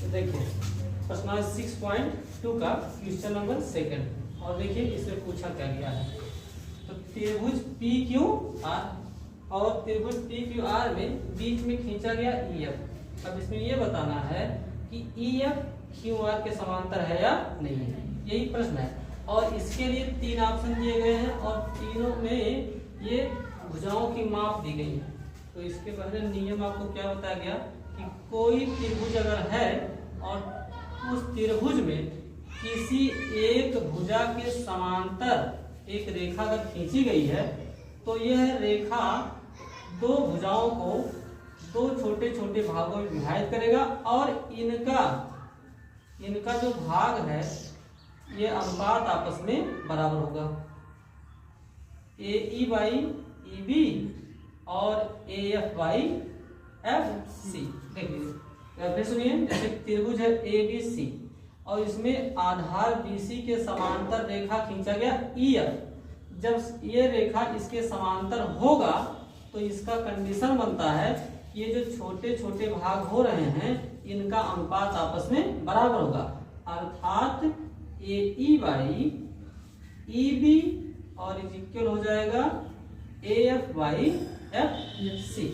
तो देखिए प्रश्न 6.2 का क्वेश्चन नंबर 2 और देखिए इसमें पूछा क्या गया है। तो त्रिभुज पी क्यू आर और त्रिभुज पी क्यू आर में बीच में खींचा गया ई एफ। अब इसमें ये बताना है कि ई एफ क्यू आर के समांतर है या नहीं है, यही प्रश्न है। और इसके लिए 3 ऑप्शन दिए गए हैं और तीनों में ये भुजाओं की माप दी गई है। तो इसके पहले नियम आपको क्या बताया गया कि कोई त्रिभुज अगर है और उस त्रिभुज में किसी एक भुजा के समांतर एक रेखा अगर खींची गई है तो यह रेखा दो भुजाओं को दो छोटे छोटे भागों में विभाजित करेगा और इनका जो भाग है ये अनुपात आपस में बराबर होगा। ए ई बाई ई बी और A F by F C. देखिए फिर सुनिए, जैसे त्रिभुज है ए बी सी और इसमें आधार बीसी के समांतर रेखा खींचा गया ई एफ। जब ये रेखा इसके समांतर होगा तो इसका कंडीशन बनता है कि ये जो छोटे छोटे भाग हो रहे हैं इनका अनुपात आपस में बराबर होगा, अर्थात A E by E B और इक्वल हो जाएगा A F by F C.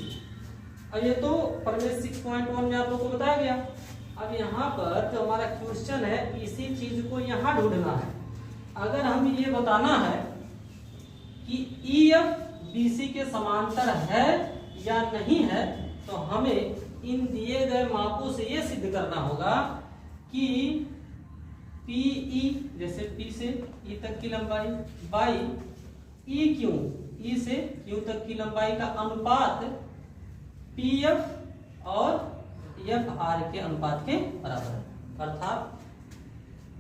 अब ये तो प्रमेय 6.1 में आप लोगों को बताया गया। अब यहाँ पर जो हमारा क्वेश्चन है इसी चीज को यहाँ ढूंढना है। अगर हमें ये बताना है कि ई एफ बी सी के समांतर है या नहीं है तो हमें इन दिए गए मापों से ये सिद्ध करना होगा कि पी ई, जैसे पी से ई तक की लंबाई बाई ई क्यू, ई से क्यू तक की लंबाई का अनुपात पी एफ और एफ आर के अनुपात के बराबर है। अर्थात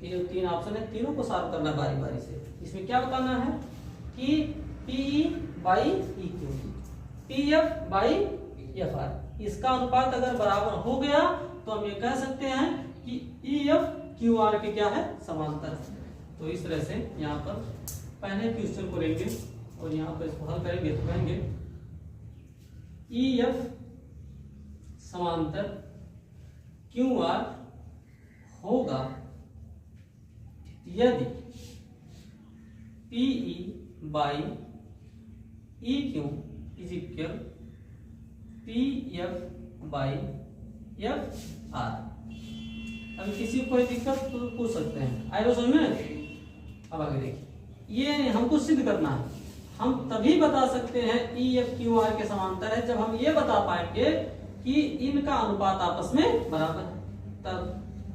ये जो 3 ऑप्शन है तीनों को सॉल्व करना बारी बारी से। इसमें क्या बताना है कि P E by E Q, P F by F R, इसका अनुपात अगर बराबर हो गया तो हम ये कह सकते हैं कि ई एफ क्यू आर के क्या है समांतर। तो इस तरह से यहाँ पर पहले क्वेश्चन को लेंगे और यहाँ पर इसको हल करेंगे तो कहेंगे ई एफ समांतर क्यू आर होगा यदि P E by E Q is equal P F by F R. अभी किसी को कोई दिक्कत तो पूछ सकते हैं, आएगा समझ में। अब आगे देखिए, ये हमको सिद्ध करना है। हम तभी बता सकते हैं ई एफ क्यू आर के समांतर है जब हम ये बता पाएंगे कि इनका अनुपात आपस में बराबर है। तब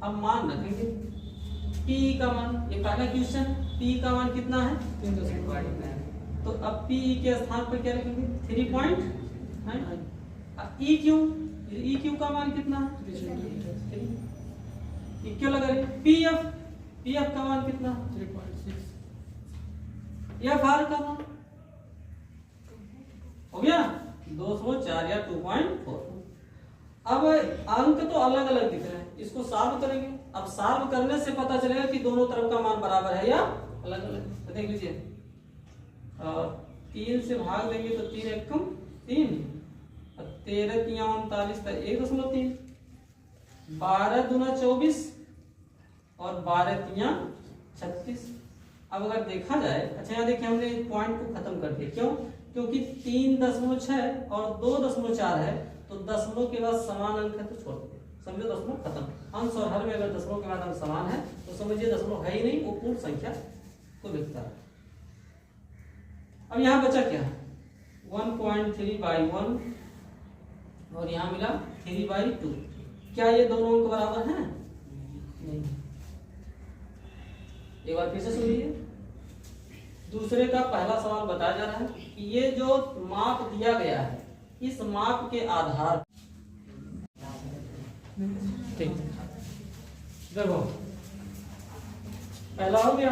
हम मान रखेंगे पी का मान, ये पहला क्वेश्चन, पी का मान कितना है 3.5, तो अब पी के स्थान पर क्या रखेंगे 3 पॉइंट है। ई क्यू का मान कितना है क्यों लगा रहे, पी एफ का मान कितना 3.6, एफ आर का मान हो गया 204 या 2.4। अब अंक तो अलग अलग दिख रहे हैं, इसको सॉल्व करेंगे। अब सॉल्व करने से पता चलेगा कि दोनों तरफ का मान बराबर है या अलग अलग। तो देख लीजिए 3 से भाग देंगे तो 3 एकम 3, 13 तिया 39 का 1.3, 12 दूना 24 और 12 तिया 36। अब अगर देखा जाए, अच्छा यहाँ देखिए हमने पॉइंट को खत्म कर दिया, क्यों? क्योंकि 3.6 और 2.4 है तो दशमलव के बाद समान अंक है तो छोड़ दो, समझो दशमलव खत्म। अंश और हर में अगर दशमलव के बाद अंक समान है तो समझिए दशमलव है ही नहीं, वो पूर्ण संख्या को लिखता है। अब यहाँ बचा क्या, 1.3/1 और यहाँ मिला 3/2। क्या ये दोनों अंक बराबर हैं? नहीं। एक बार फिर से सुनिए, दूसरे का पहला सवाल बताया जा रहा है कि ये जो माप दिया गया है इस माप के आधार, ठीक देखो पहला हो गया,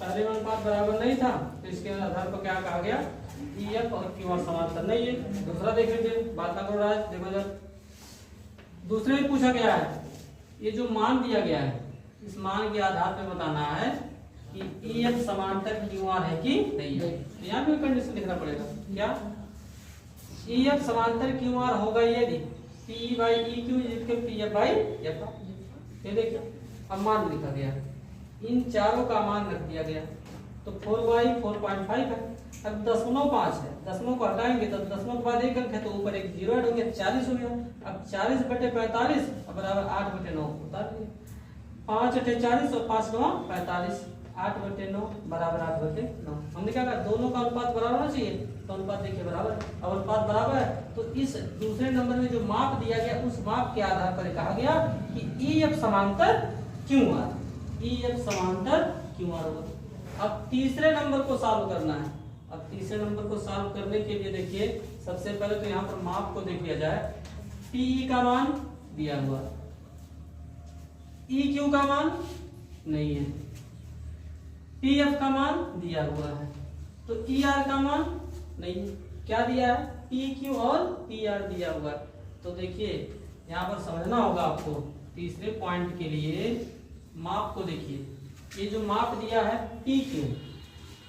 पहले में अनुपात बराबर नहीं था तो इसके आधार पर क्या कहा गया ई एफ और क्यू आर समांतर नहीं है। दूसरा देख लीजिए, बात ना करो राज, देखो जब दूसरे में पूछा गया है ये जो मान दिया गया है इस मान के आधार पर बताना है कि ई एफ समांतर क्यू आर है कि नहीं है। तो यहाँ पे कंडीशन लिखना पड़ेगा, क्या ई एफ समांतर क्यू आर होगा यदि P by E Q is equal P F by F R. देखिए अब मान लिखा गया, इन चारों का मान रख दिया गया। तो 4y 4.5 है। अब 0.5 है, दशमलव को हटाएंगे तो दशमलव के बाद एक अंक है तो ऊपर एक जीरो ऐड हो गया, 40 हो गया। अब 40/45 बराबर 8/9 उतार दिए। 5 × 40 और 5 × 9 45, 8/9 बराबर 8/9। हमने क्या कहा, दोनों का अनुपात बराबर होना चाहिए, तो अनुपात देखिए बराबर है। अब अनुपात बराबर है तो इस दूसरे नंबर में जो माप दिया गया उस माप के आधार पर कहा गया कि EF समांतर QR, EF समांतर QR होगा। अब तीसरे नंबर को सॉल्व करना है। अब तीसरे नंबर को सॉल्व करने के लिए देखिए सबसे पहले तो यहाँ पर माप को देख लिया जाए। PE का मान दिया हुआ, EQ का मान नहीं है, PF का मान दिया हुआ है, तो ER का मान नहीं है। क्या दिया है, PQ और PR दिया हुआ है। तो देखिए यहाँ पर समझना होगा आपको, तीसरे पॉइंट के लिए माप को देखिए। ये जो माप दिया है PQ,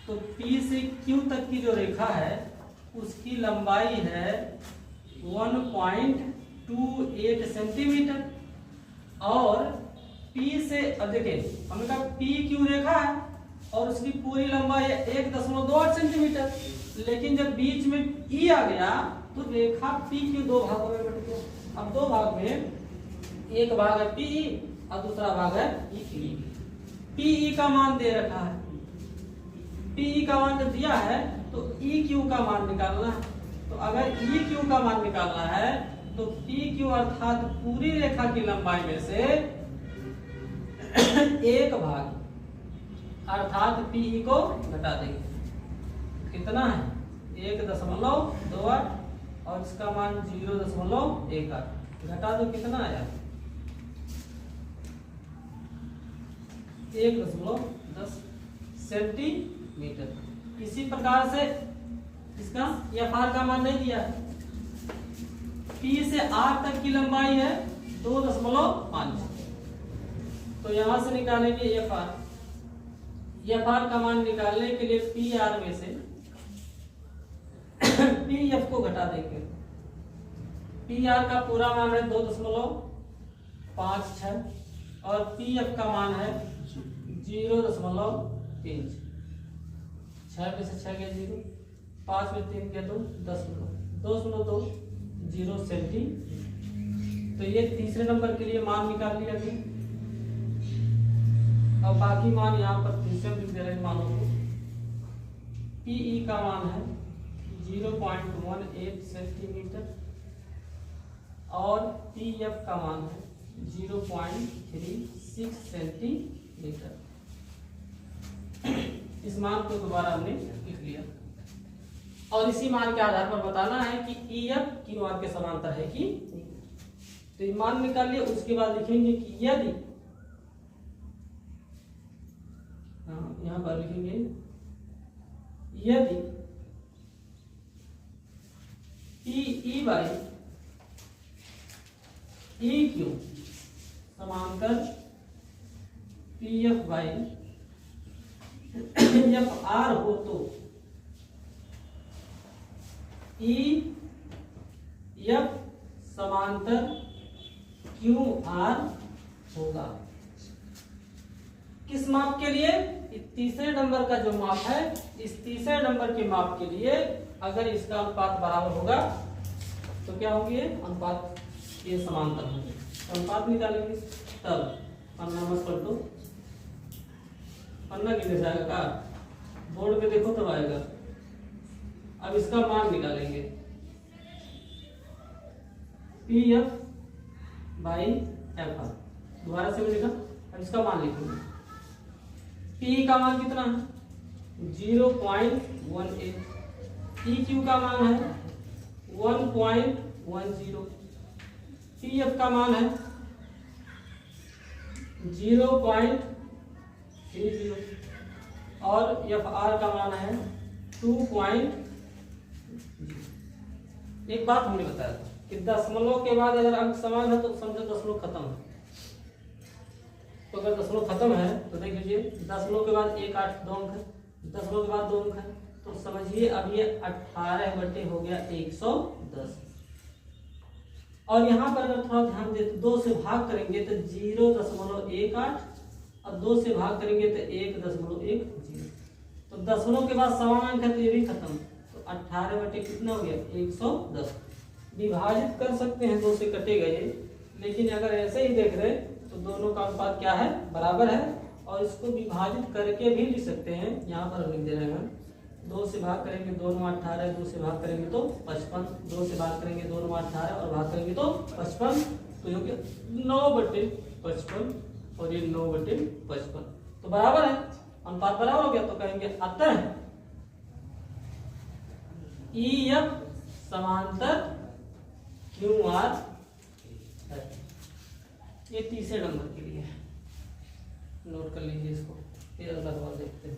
तो P से Q तक की जो रेखा है उसकी लंबाई है 1.28 सेंटीमीटर, और P से देखिए हमने कहा PQ रेखा है और उसकी पूरी लंबाई है 1.28 सेंटीमीटर, लेकिन जब बीच में E आ गया तो रेखा PQ दो भागों में बट गया। अब दो भाग में, एक भाग है PE और दूसरा भाग है EQ। PE का मान दे रखा है, PE का मान जब दिया है तो EQ का मान निकालना है। तो अगर EQ का मान निकालना है तो PQ अर्थात पूरी रेखा की लंबाई में से एक भाग अर्थात PE को घटा देंगे। कितना है, 1.28 और इसका मान 0.18। घटा दो, कितना आया, 1.10 सेंटीमीटर। इसी प्रकार से इसका FR का मान नहीं दिया है। P से R तक की लंबाई है 2.5, तो यहां से निकालेंगे FR। FR का मान निकालने के लिए PR में से PF को घटा देंगे। PR का पूरा मान है 2.56 और PF का मान है 0.3। 6 में से 6 गया 0, 5 में 3 गया 2, 2.20 सेंटी। तो ये तीसरे नंबर के लिए मान निकाल लिया गया। अब बाकी मान यहाँ पर तीसरे लिख दे रहे मानों को। PE का मान है 0.18 सेंटीमीटर और PF का मान है 0.36 सेंटीमीटर। इस मान को दोबारा हमने लिख लिया और इसी मान के आधार पर बताना है कि EF QR के समांतर है कि नहीं। तो ये मान निकाल लिया, उसके बाद लिखेंगे कि यदि, यहाँ पर लिखेंगे यदि PE by EQ समांतर PF by FR हो तो EF समांतर QR होगा। किस माप के लिए, तीसरे नंबर का जो माप है, इस तीसरे नंबर के माप के लिए अगर इसका अनुपात बराबर होगा तो क्या होंगे, अनुपात ये समांतर होंगे। अनुपात निकालेंगे तब पन्ना मत पलटो, पन्ना कितने से आएगा का बोर्ड पे देखो तब आएगा। अब इसका मान निकालेंगे PF by FR। दोबारा से लिखा, अब इसका मान लिखेंगे। PE का मान कितना है 0.18, EQ का मान है 1.10, PF का मान है 0.30 और FR का मान है 2. एक बात हमने बताया था कि दशमलव के बाद अगर अंक समान है तो समझो दशमलव खत्म है। तो अगर दशमलव खत्म है तो देख लीजिए, दशमलव के बाद 1 8 2 अंक है, दशमलव के बाद 2 अंक है, तो समझिए अब ये 18 बटे हो गया 110। और यहाँ पर अगर थोड़ा ध्यान दे तो 2 से भाग करेंगे तो 0.18 और 2 से भाग करेंगे तो 1.10। तो दशमलव के बाद समान अंक है तो ये भी खत्म। तो 18 बटे कितना हो गया 110। विभाजित कर सकते हैं 2 से कटेगा ये, लेकिन अगर ऐसे ही देख रहे तो दोनों का अनुपात क्या है बराबर है। और इसको विभाजित करके भी लिख सकते हैं, यहाँ पर लिख दे रहे हैं 2 से भाग करेंगे 2 9 18, 2 से भाग करेंगे तो 55, 2 से भाग करेंगे 2 9 18 और भाग करेंगे तो 55, तो ये 9/55 और ये 9/55 तो बराबर है, अनुपात बराबर हो गया। तो कहेंगे अतः EF समांतर QR है। ये तीसरे नंबर के लिए नोट कर लीजिए इसको, फिर अगला सवाल देखते हैं।